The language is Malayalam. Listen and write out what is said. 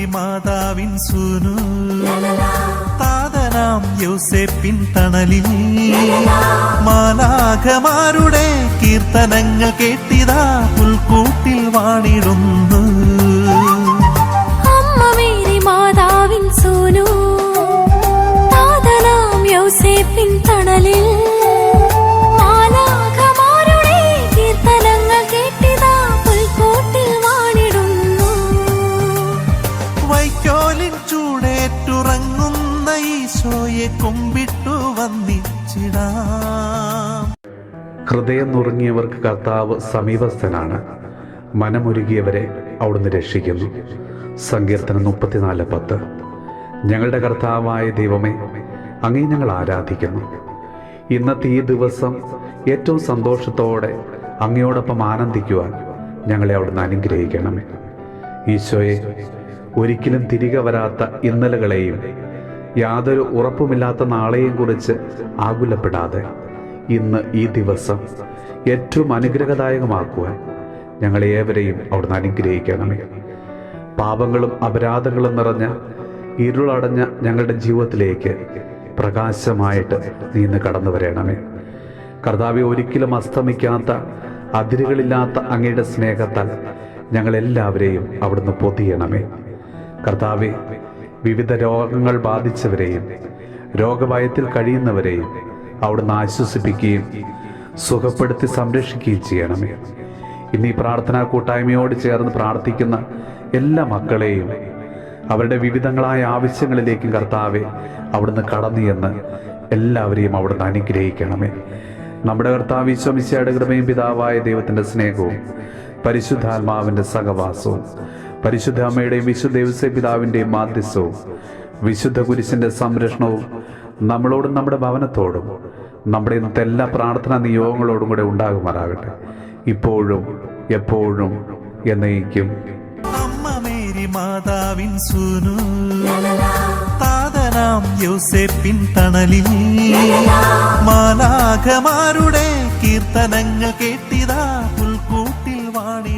മേരി മാതാവിൻ സൂനു താതനാം യൗസേപ്പിൻ തണലിൽ മാലാഖമാരുടെ കീർത്തനങ്ങൾ കേട്ടിതാ പുൽക്കൂട്ടിൽ വാണിടുന്നു. അമ്മ മേരി മാതാവിൻ സൂനു താതനാം യൗസേപ്പിൻ തണലിൽ മാലാഖമാരുടെ കീർത്തനങ്ങൾ കേട്ടിതാ പുൽക്കൂട്ടിൽ വാണിടുന്നു. വൈക്കോലിൻ ചൂടേറ്റുറങ്ങുന്ന ഈശോയെ കുമ്പിട്ടു വന്ദിച്ചിടാം. ഹൃദയം നുറുങ്ങിയവർക്ക് കർത്താവ് സമീപസ്ഥനാണ്, മനമൊരുകിയവരെ അവിടുന്ന് രക്ഷിക്കുന്നു. സങ്കീർത്തനം 34:10. ഞങ്ങളുടെ കർത്താവായ ദൈവമേ, അങ്ങേ ഞങ്ങൾ ആരാധിക്കുന്നു. ഇന്നത്തെ ഈ ദിവസം ഏറ്റവും സന്തോഷത്തോടെ അങ്ങയോടൊപ്പം ആനന്ദിക്കുവാൻ ഞങ്ങളെ അവിടുന്ന് അനുഗ്രഹിക്കണമേ. ഈശോയെ, ഒരിക്കലും തിരികെ വരാത്ത ഇന്നലകളെയും യാതൊരു ഉറപ്പുമില്ലാത്ത നാളെയും കുറിച്ച് ആകുലപ്പെടാതെ ഇന്ന് ഈ ദിവസം ഏറ്റവും അനുഗ്രഹദായകമാക്കുവാൻ ഞങ്ങളെ ഏവരെയും അവിടുന്ന് അനുഗ്രഹിക്കണമേ. പാപങ്ങളും അപരാധങ്ങളും നിറഞ്ഞ ഇരുളടഞ്ഞ ഞങ്ങളുടെ ജീവിതത്തിലേക്ക് പ്രകാശമായിട്ട് നീ ഇന്ന് കടന്നു വരണമേ. കർത്താവെ, ഒരിക്കലും അസ്തമിക്കാത്ത അതിരുകളില്ലാത്ത അങ്ങയുടെ സ്നേഹത്താൽ ഞങ്ങളെല്ലാവരെയും അവിടുന്ന് പൊതിയണമേ. കർത്താവെ, വിവിധ രോഗങ്ങൾ ബാധിച്ചവരെയും രോഗഭയത്തിൽ കഴിയുന്നവരെയും അവിടുന്ന് ആശ്വസിപ്പിക്കുകയും സുഖപ്പെടുത്തി സംരക്ഷിക്കുകയും ചെയ്യണമേ. ഇന്ന് ഈ പ്രാർത്ഥനാ കൂട്ടായ്മയോട് ചേർന്ന് പ്രാർത്ഥിക്കുന്ന എല്ലാ മക്കളെയും അവരുടെ വിവിധങ്ങളായ ആവശ്യങ്ങളിലേക്കും കർത്താവെ അവിടുന്ന് കടന്നു എന്ന് എല്ലാവരെയും അവിടുന്ന് അനുഗ്രഹിക്കണമേ. നമ്മുടെ കർത്താവ് ഈശോ മിശിഹായുടെ കൃപയും പിതാവായ ദൈവത്തിൻ്റെ സ്നേഹവും പരിശുദ്ധാത്മാവിൻ്റെ സഹവാസവും പരിശുദ്ധ അമ്മയുടെയും വിശുദ്ധ യൗസേപ്പ് പിതാവിൻ്റെയും മാധ്യസ്ഥവും വിശുദ്ധ കുരിശിൻ്റെ സംരക്ഷണവും നമ്മളോടും നമ്മുടെ ഭവനത്തോടും നമ്മുടെ ഇന്നത്തെ എല്ലാ പ്രാർത്ഥനാ നിയോഗങ്ങളോടും കൂടെ ഉണ്ടാകുമാറാകട്ടെ, ഇപ്പോഴും എപ്പോഴും എന്നേക്കും. അമ്മ മേരി മാതാവിൻ സൂനു താതനാം യൗസേപ്പിൻ തണലിൽ മാലാഖമാരുടെ കീർത്തനങ്ങൾ കേട്ടിതാ പുൽക്കൂട്ടിൽ വാണി